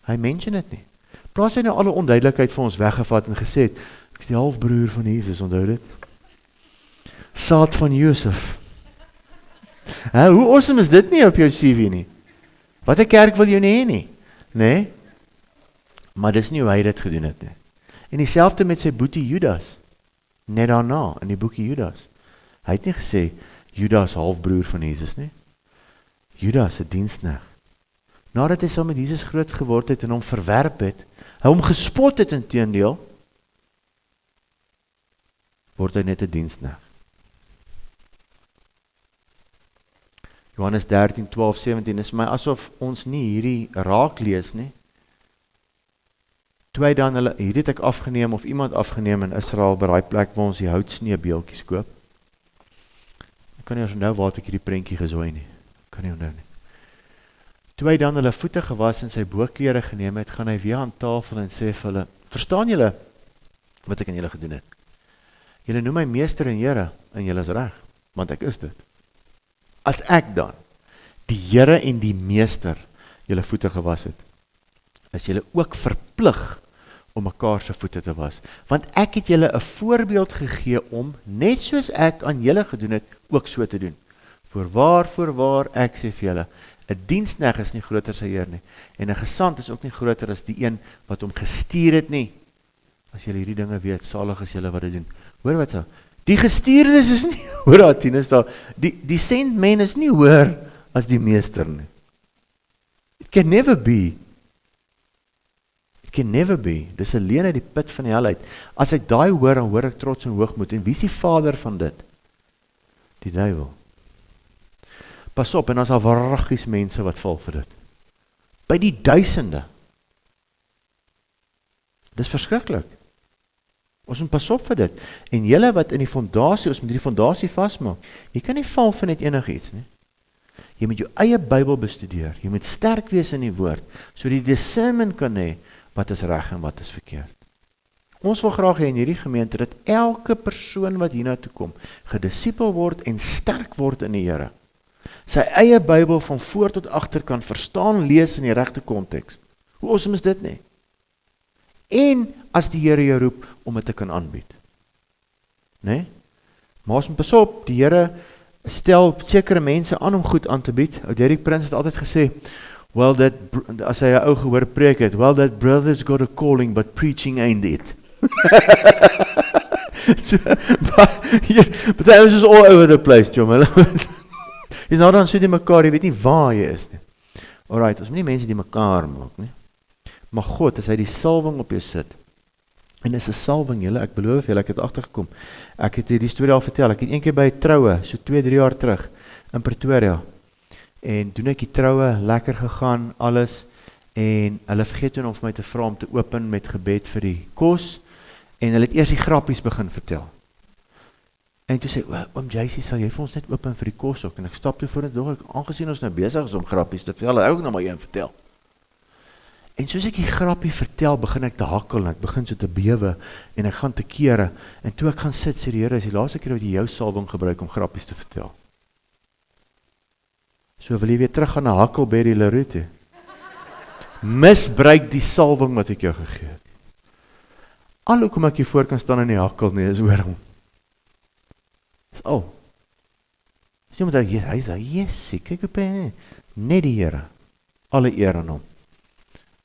Hy mention dit nie. Plaas hy nou alle onduidelikheid vir ons weggevat en gesê het, ek is die halfbroer van Jesus, onthou dit? Saad van Josef. Hoe awesome is dit nie op jou CV nie? Wat 'n kerk wil jy nie hê nie? Nee? Maar dis nie hoe hy dit gedoen het nie. En dieselfde met sy boetie Judas. Net daarna, in die boekie Judas. Hy het nie gesê, Judas halfbroer van Jesus nie. Judas, 'n diensknegt. Nadat hy saam met Jesus groot geword het en hom verwerp het, hy hom gespot het inteendeel, word hy net 'n diensknegt. Johannes 13, 12, 17, is my asof ons nie hierdie raak lees nie. Toe hy dan hierdie het ek afgeneem, of iemand afgeneem in Israel, by die plek waar ons die houtsneebeeltjies koop. Ek kan nie onthou waar ek hierdie prentjie gezooi nie. Kan nie onthou nie. Toe hy dan hulle voete gewas en sy boklere geneem het, gaan hy weer aan tafel en sê vir hulle, verstaan julle wat ek aan julle gedoen het? Julle noem my meester en Here, en julle is reg, want ek is dit. As ek dan, die Here en die meester, julle voete gewas het, is julle ook verplig om mekaar se voete te was. Want ek het julle 'n voorbeeld gegee om, net soos ek aan julle gedoen het, ook so te doen. Voorwaar, ek sê vir julle, 'n diensknegt is nie groter as sy heer nie, en 'n gesant is ook nie groter as die een wat hom gestuur het nie. As julle hierdie dinge weet, salig is julle wat dit doen. Hoor wat so, die gestuurdes is nie, hoor daar 10 is daar, die sent man is nie hoër as die meester nie. It can never be. Can never be. Dis 'n leuen uit die put van die hel uit. As ek daai hoor, dan hoor ek trots en hoogmoed. En wie is die vader van dit? Die duiwel. Pas op, en as al warriggies mense wat val vir dit. By die duisende. Dis verskriklik. Ons moet pas op vir dit. En julle wat in die fondasie, ons moet die fondasie vasmaak. Jy kan nie val vir net enigiets nie. Jy moet jou eie Bybel bestudeer. Jy moet sterk wees in die woord, so die discernment kan hê wat is reg en wat is verkeerd. Ons wil graag hê in hierdie gemeente dat elke persoon wat hiernatoe kom, gedisipel word en sterk word in die Here. Sy eie Bybel van voor tot agter kan verstaan, lees in die regte konteks. Hoe awesome is dit nie? En as die Here jou roep om dit te kan aanbied. né? Maar ons moet pas op, die Here stel sekere mense aan om goed aan te bied. Ou Derek Prince het altyd gesê, well that, as hy 'n ou gehoor preek het, well that brother's got a calling, but preaching ain't it. So, but that was just all over the place, Jom. Jy's nou dan so die mekaar, jy weet nie waar jy is nie. Alright, ons moet nie mense die mekaar maak nie. Maar God, as hy die salwing op jou sit, en is 'n salwing, julle, ek beloof julle, ek het agtergekom. Ek het hierdie storie al vertel, ek het een keer by 'n troue, so 2-3 jaar terug, in Pretoria, en doen ek die troue, lekker gegaan, alles, en hulle vergeet toen om vir my te vra om te open met gebed vir die kos, en hulle het eers die grappies begin vertel. En toe sê, oom JC, sal jy vir ons net open vir die kos ook? En ek stap toe voor en ek aangesien ons nou besig is om grappies te vertel, ek ook nog maar een vertel. En soos ek die grappie vertel, begin ek te hakkel, en ek begin so te bewe, en ek gaan te kere, en toe ek gaan sit, sê die Here, is die laaste keer wat jy jou salwing gebruik om grappies te vertel. So wil jy weer terug gaan na Huckleberry Leroux toe. Misbruik die salwing wat ek jou gegee het. Al hoekom ek hier voor kan staan in die hakkel nie, is oor hom. Dis al. Dis nie omdat hy sê, yes, kyk op hy, net die Here. Alle eer aan hom.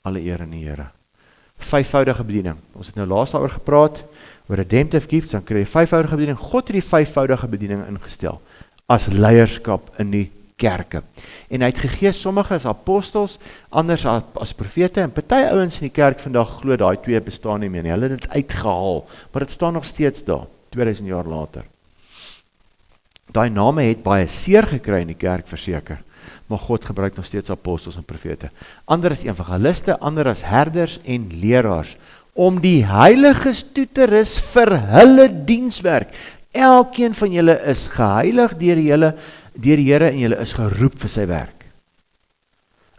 Alle eer aan die Here. 5voudige bediening. Ons het nou laas daaroor gepraat, oor redemptive gifts, dan kry jy 5voudige bediening. God het die 5voudige bediening ingestel, as leierskap in die kerke. En hy het gegee, sommige as apostels, anders as profete, en party ouens in die kerk vandag glo daai twee bestaan nie meer nie. Hulle het dit uitgehaal, maar dit staan nog steeds daar, 2000 jaar later. Daai name het baie seer gekry in die kerk verseker, maar God gebruik nog steeds apostels en profete. Ander as evangeliste, ander as herders en leraars, om die heiliges toe te rus vir hulle dienswerk. Elkeen van julle is geheilig deur die Here en julle is geroep vir sy werk.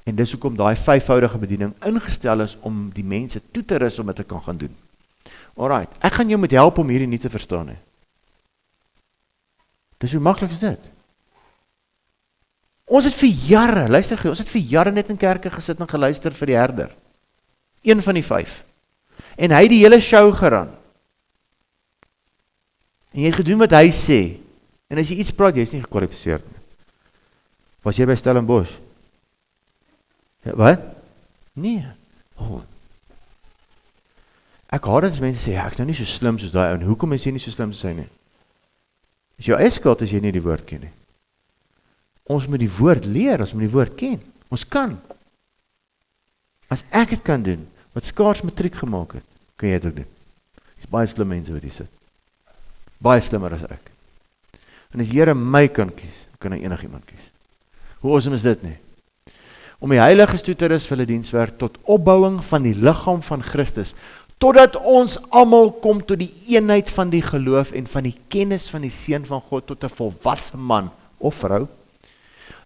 En dis hoekom daai 5voudige bediening ingestel is om die mense toe te rus om dit te kan gaan doen. Alright, ek gaan jou moet help om hierdie nie te verstaan nie. Dis hoe maklik is dit. Ons het vir jare, luister gee, ons het vir jare net in kerke gesit en geluister vir die herder. Een van die 5. En hy het die hele show geran. En jy het gedoen wat hy sê. En as jy iets praat, jy is nie gekwalifiseerd nie. Was jy by Stellenbosch? Ja, wat? Nee. Oh. Ek haat dit as mense sê, ja, ek is nou nie so slim soos daai ou, en hoekom is jy nie so slim soos hy nie? Is jou eie skuld as jy nie die woord ken nie. Ons moet die woord leer, ons moet die woord ken. Ons kan. As ek het kan doen, wat skaars matriek gemaak het, kan jy dit ook doen. Dis baie slim mense wat hier sit. Baie slimmer as ek. En as die Here my kan kies, kan hy enigiemand kies. Hoe awesome is dit nie? Om die heiliges toe te rus vir hulle dienswerk tot opbouing van die liggaam van Christus, totdat ons almal kom tot die eenheid van die geloof en van die kennis van die Seun van God tot 'n volwasse man of vrou,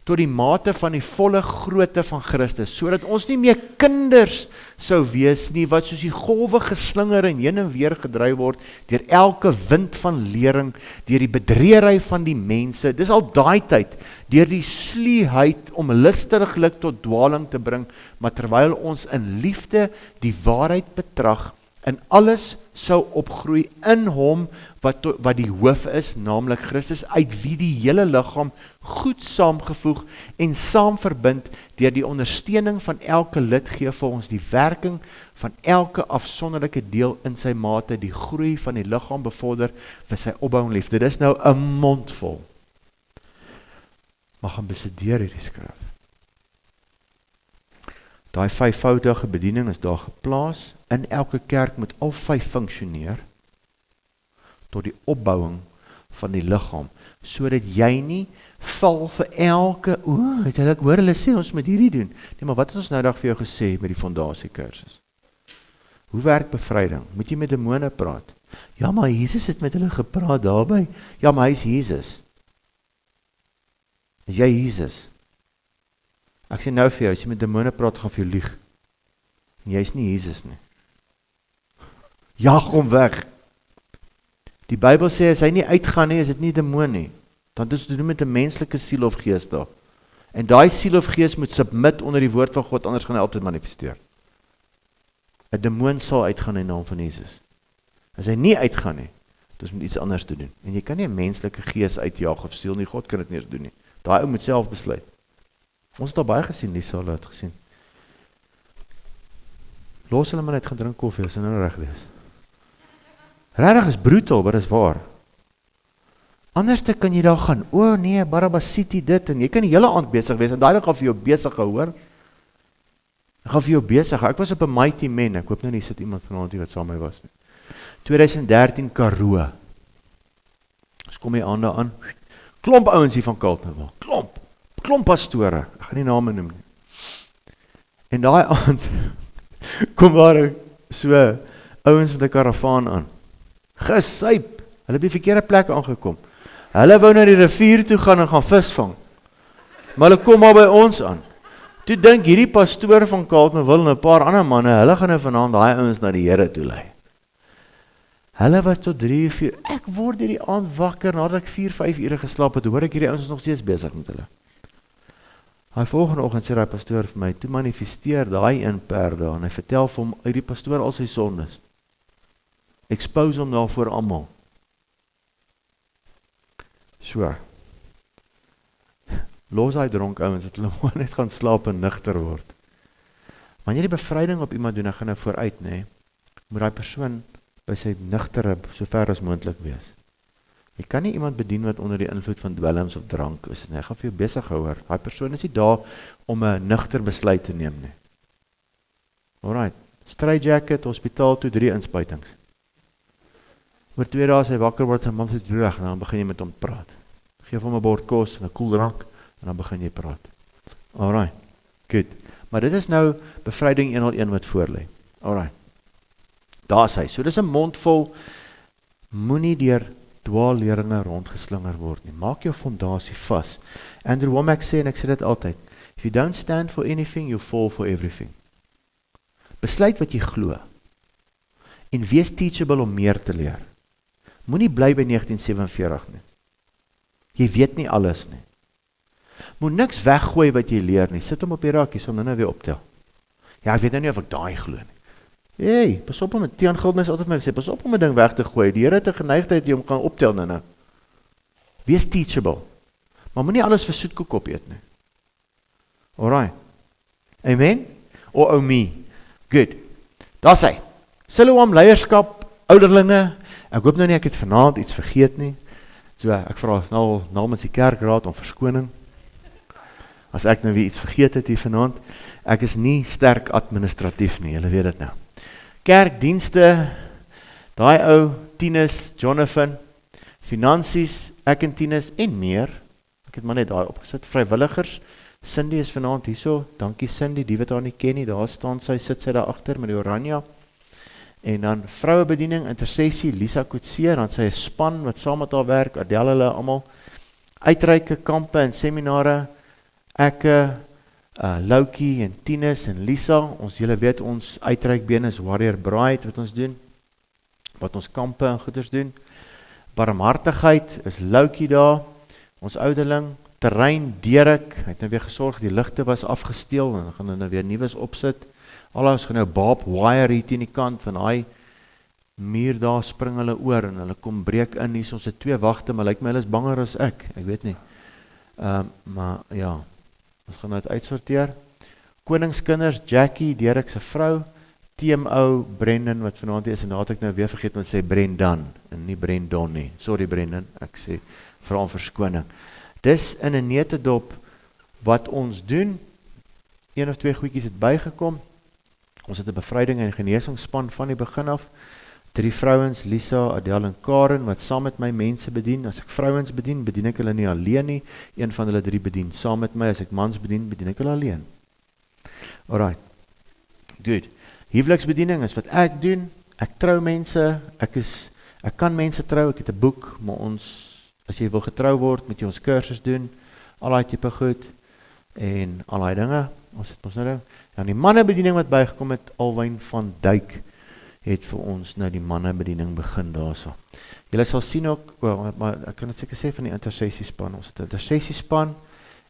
tot die mate van die volle grootte van Christus, sodat ons nie meer kinders sou wees nie, wat soos die golwe geslinger en heen en weer gedryf word, deur elke wind van lering, deur die bedreery van die mense, dis al daai tyd, deur die sluwheid om listiglik tot dwaling te bring, maar terwyl ons in liefde die waarheid betrag, in alles sou opgroei in hom, wat die hoof is, naamlik Christus, uit wie die hele liggaam goed saamgevoeg en saam verbind, deur die ondersteuning van elke lid gee vir ons die werking van elke afsonderlike deel in sy mate, die groei van die liggaam bevorder vir sy opbou en liefde. Dit is nou 'n mondvol. Maar gaan bestudeer hierdie skrif. Daai 5voudige bediening is daar geplaas, in elke kerk moet al 5 funksioneer, tot die opbouing van die liggaam, sodat jy nie val vir elke, ek hoor hulle sê, ons moet hierdie doen. Nee, maar wat het ons nou dag vir jou gesê met die fondasiekursus? Hoe werk bevryding? Moet jy met demone praat? Ja, maar Jesus het met hulle gepraat daarby. Ja, maar hy is Jesus. Is jy Jesus? Ek sê nou vir jou, as jy met demone praat, gaan vir jou lieg. En jy is nie Jesus nie. Jag hom weg. Die Bybel sê, as hy nie uitgaan nie, is dit nie demoon nie. Dan is dit met 'n menslike siel of gees daar. En daai siel of gees moet submit onder die woord van God, anders gaan hy altyd manifesteer. 'n Demoon sal uitgaan in die naam van Jesus. As hy nie uitgaan nie, dis om iets anders te doen. En jy kan nie 'n menslike gees uitjaag of siel nie, God kan dit nie eens doen nie. Daai ou moet self besluit. Ons het al baie gesien, Lisa het gesien. Los hulle maar net gaan drink koffie, as hulle nou reg wees. Regtig is brutal, maar dis waar. Anderste kan jy daar gaan, o nee, Barabbas City dit, en jy kan die hele aand besig wees, en daai gaan vir jou besig hoor. Ek gaan vir jou besig, ek was op 'n Mighty Men, ek hoop nou nie sit iemand vanaand hier wat saam met my was nie. 2013 Karoo. Dus kom jy aan daar aan, klomp ouens hier van Kaltenwil, klomp pastore, ek gaan nie name noem nie. En daai aand, kom daar so ouens met 'n karavaan aan, gesuip, hulle het by verkeerde plek aangekom, hulle wou na die rivier toe gaan en gaan visvang, maar hulle kom al by ons aan. Toe dink hierdie pastoor van Kaltenwil en 'n paar ander manne, hulle gaan nou vanaand daai ouens na die Here toe lei. Hulle was tot 3, 4, ek word hierdie aand wakker, nadat ek 4, 5 ure geslaap het, hoor ek hierdie ouens nog steeds besig met hulle. Hy volgende oggend sê die pastoor vir my, toe manifesteer daai een per daar, en hy vertel vir hom, hierdie pastoor al sy sondes. Expose hom daar voor almal. So. Los hy dronk ouens, dat hulle maar net gaan slaap en nigter word. Wanneer jy die bevryding op iemand doen, dan gaan nou vooruit, nee, moet die persoon by sy nigtere so ver as moontlik wees. Jy kan nie iemand bedien wat onder die invloed van dwelms of drank is, en hy gaan vir jou besig hou. Die persoon is nie daar om 'n nigter besluit te neem nie. Alright, straitjacket, hospitaal toe, 3 inspuitings. Oor 2 dae as hy wakker word, sy man sê droog, en dan begin jy met hom praat. Geef hom 'n bord kos en 'n koeldrank, en dan begin jy praat. Alright, good. Maar dit is nou bevryding 101 wat voorlê. Alright. Daar is hy. So dis 'n mond vol, moenie deur dwaalleringe rondgeslinger word nie. Maak jou fondasie vas. Andrew Womack sê, en ek sê dit altyd, if you don't stand for anything, you fall for everything. Besluit wat jy glo. En wees teachable om meer te leer. Moenie bly by 1947 nie. Jy weet nie alles nie. Moet niks weggooi wat jy leer nie. Sit hom op die rak, jy sal nou weer optel. Ja, ek weet nou nie of ek daai glo nie. Hey, pas op om, Tiaan Gilden is altyd my gesê, pas op om 'n ding weg te gooi, die Here het 'n geneigtheid jy hom kan optel nou. Wees teachable, maar moenie alles vir soetkoek opeet nie. Alright, amen, o me, good, daar sê, Siloam leierskap, ouderlinge, ek hoop nou nie ek het vanaand iets vergeet nie, so ek vra nou namens die kerkraad om verskoning, as ek nou weer iets vergeet het hier vanaand, ek is nie sterk administratief nie, julle weet dit nou. Kerkdienste, daai ou, Tinus, Jonathan, finansies, ek en Tinus, en meer, ek het maar net daai opgesit, vrywilligers, Cindy is vanaand hierso, dankie Cindy, die wat haar nie ken nie, daar staan sy, sit sy daar agter met die oranje, en dan vrouebediening, intercessie, Lisa Coetzee, dan sy 'n span wat saam met haar werk, Adele hulle almal, uitreike kampe en seminare, ek, Loukie en Tinus en Lisa, ons julle weet ons uitreikbeen is Warrior Bride wat ons doen, wat ons kampe en goeders doen, barmhartigheid is Loukie daar, ons ouderling, terrein Derek, hy het nou weer gesorg, die ligte was afgesteel, en gaan nou weer nuus opsit, ons gaan nou barbed wire hier teen die kant, van hy muur daar spring hulle oor, en hulle kom breek in, hier ons het 2 wagte, maar lyk my hulle is banger as ek weet nie, maar ja, ons gaan dit uitsorteer. Koningskinders, Jackie, Derek se vrou, TMO, Brendan, wat vanaand is, en daar het ek nou weer vergeet om te sê Brendan, en nie Brendon nie. Sorry Brendan, ek sê, vra om verskoning. Dis in 'n netedop wat ons doen, 1 of 2 goedjies het bygekom, ons het 'n bevryding en genesingsspan van die begin af, 3 vrouens, Lisa, Adele en Karen, wat saam met my mense bedien. As ek vrouens bedien, bedien ek hulle nie alleen nie. Een van hulle 3 bedien saam met my. As ek mans bedien, bedien ek hulle alleen. Alright, good. Huweliksbediening is wat ek doen. Ek trou mense, ek kan mense trou, ek het 'n boek, maar as jy wil getrou word, moet jy ons kursus doen, al daai tipe goed, en al daai dinge, ons het ons nou ding. En die mannebediening wat bygekom het, Alwyn van Duyk, het vir ons nou die mannebediening begin daarso. Julle sal sien ook, maar ek kan dit seker sê van die intercessiespan, ons het 'n intercessiespan,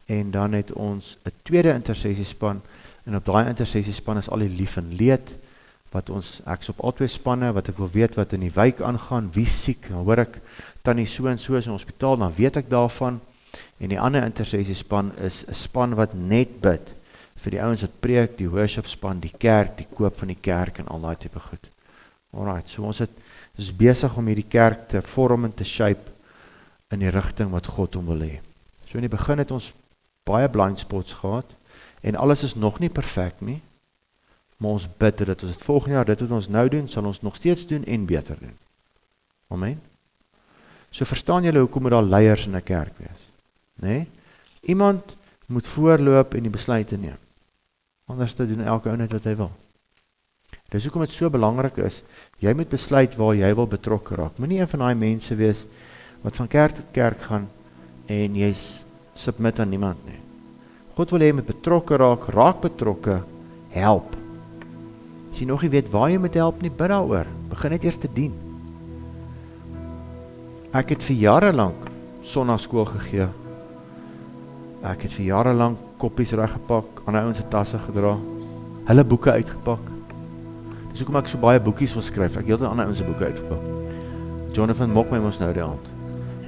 en dan het ons 'n tweede intercessiespan, en op daai intercessiespan is al die lief en leed, wat ek is op al 2 spanne, wat ek wil weet wat in die wijk aangaan, wie siek, dan hoor ek tannie so en so is in die hospitaal, dan weet ek daarvan, en die ander intercessiespan is 'n span wat net bid, vir die ouens wat preek, die worship span, die kerk, die koop van die kerk en al daai tipe goed. Alright, so ons is besig om hierdie kerk te vorm en te shape in die rigting wat God hom wil hê. So in die begin het ons baie blind spots gehad, en alles is nog nie perfek nie, maar ons bid dat ons het volgende jaar, dit wat ons nou doen, sal ons nog steeds doen en beter doen. Amen. So verstaan julle hoekom moet daar leiers in 'n kerk wees? Nee? Iemand moet voorloop en die besluite neem. Anders te doen elke ou net wat hy wil. Dis hoekom dit so belangrik is, jy moet besluit waar jy wil betrokke raak. Moenie een van daai mense wees wat van kerk tot kerk gaan en jy submit aan niemand nie. God wil hê jy moet betrokke raak betrokke, help. As jy nog nie weet waar jy moet help nie, bid daaroor. Begin net eers te dien. Ek het vir jare lank sondagskool gegee. Ek het vir jare lank koppies reggepak, ander ouens se tasse gedra, hulle boeke uitgepak. Dis hoekom ek so baie boekies wil skryf. Ek het al ander ouens se boeke uitgepak. Jonathan mok my mos nou die aand.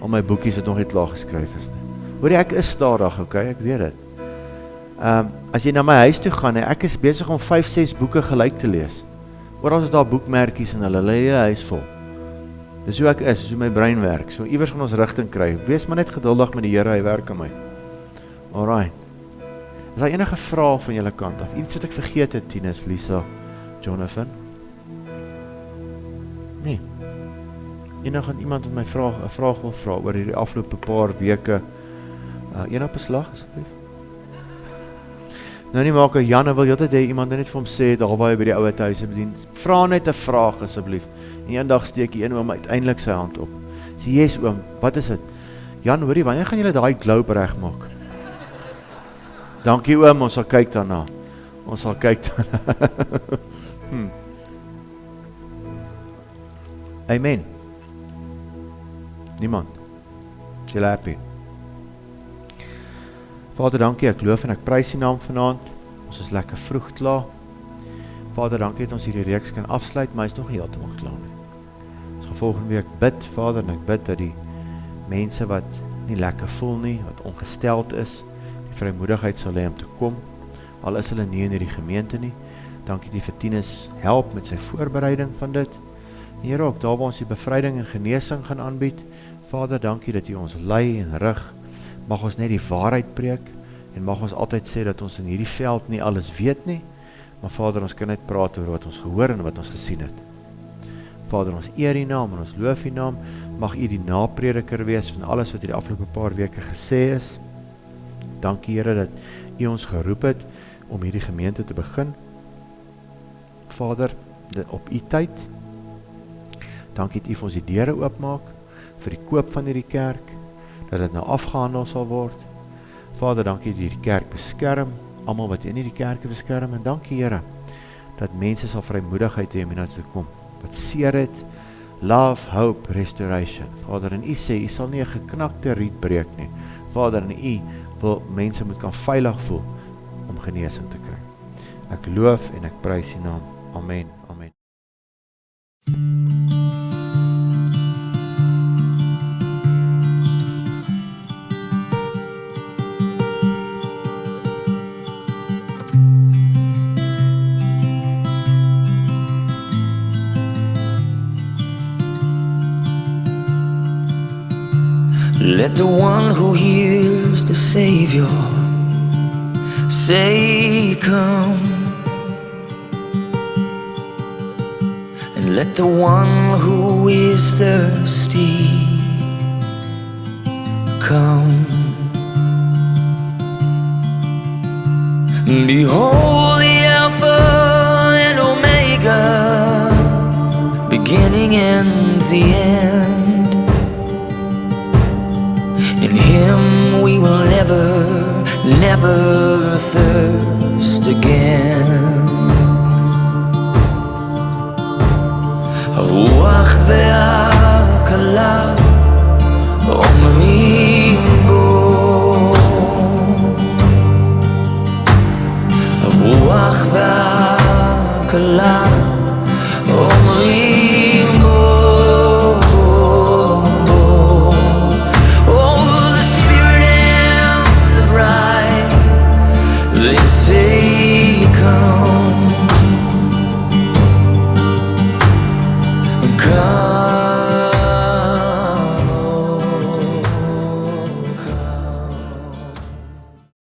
Al my boekies het nog nie klaar geskryf is nie. Hoor jy, ek is stadig, okay, ek weet dit. As jy na my huis toe gaan, ek is besig om 5-6 boeke gelyk te lees. Oral is daar boekmerkies en hulle lê hele huis vol. Dis hoe ek is, dis hoe my brein werk. So iewers gaan ons rigting kry. Wees maar net geduldig met die Here, hy werk aan my. Alright. Is daar enige vrae van julle kant af? Iets wat ek vergeet het, Tinus, Lisa, Jonathan? Nee. Enige iemand wat my 'n vraag wil vra oor hierdie afgelope paar weke? Een op 'n slag asseblief. Nou nie maak Janne wil heeltyd hê iemand net vir hom sê daar waar hy by die ouer huise bedien. Vra net 'n vraag asseblief. En eendag steek die een oom uiteindelik sy hand op. Sê yes oom, wat is dit? Jan, hoorie, wanneer gaan julle daai globe regmaak? Dankie oom, ons sal kyk daarna. Ons sal kyk daarna. Amen. Niemand. Is julle happy? Vader, dankie, ek loof en ek prys die naam vanaand. Ons is lekker vroeg klaar. Vader, dankie dat ons hierdie reeks kan afsluit, maar hy is nog nie heeltemal klaar nie. Ons gaan volgende week bid, Vader, en ek bid dat die mense wat nie lekker voel nie, wat ongesteld is, die vrymoedigheid sal hê om te kom, al is hulle nie in hierdie gemeente nie. Dankie die Tinus help met sy voorbereiding van dit. En Here ook, daar waar ons die bevryding en genesing gaan aanbied, Vader, dankie dat U ons lei en rig. Mag ons net die waarheid preek, en mag ons altyd sê dat ons in hierdie veld nie alles weet nie, maar Vader, ons kan net praat oor wat ons gehoor en wat ons gesien het. Vader, ons eer U naam en ons loof U naam, mag U die naprediker wees van alles wat hierdie afgelope paar weke gesê is. Dankie Here dat U ons geroep het om hierdie gemeente te begin. Vader, op U tyd. Dankie dat U vir ons die deure oopmaak vir die koop van hierdie kerk, dat dit nou afgehandel sal word. Vader, dankie dat U die kerk beskerm, almal wat in hierdie kerke beskerm, en dankie Here, dat mense sal vrymoedigheid hê om hiernatoe te kom, wat seer het, love, hope, restoration. Vader, en U sê, U sal nie 'n geknakte riet breek nie. Vader, en U wil mense moet kan veilig voel om genesing te kry. Ek loof en ek prys U naam. Amen. Amen. Let the one who hears the Savior say, come. And let the one who is thirsty come. Behold the Alpha and Omega, beginning and the end. In Him we will never, never thirst again. Ruach ve'akala omrim bo, Ruach ve'akala only more. Oh, the Spirit and the bride, they say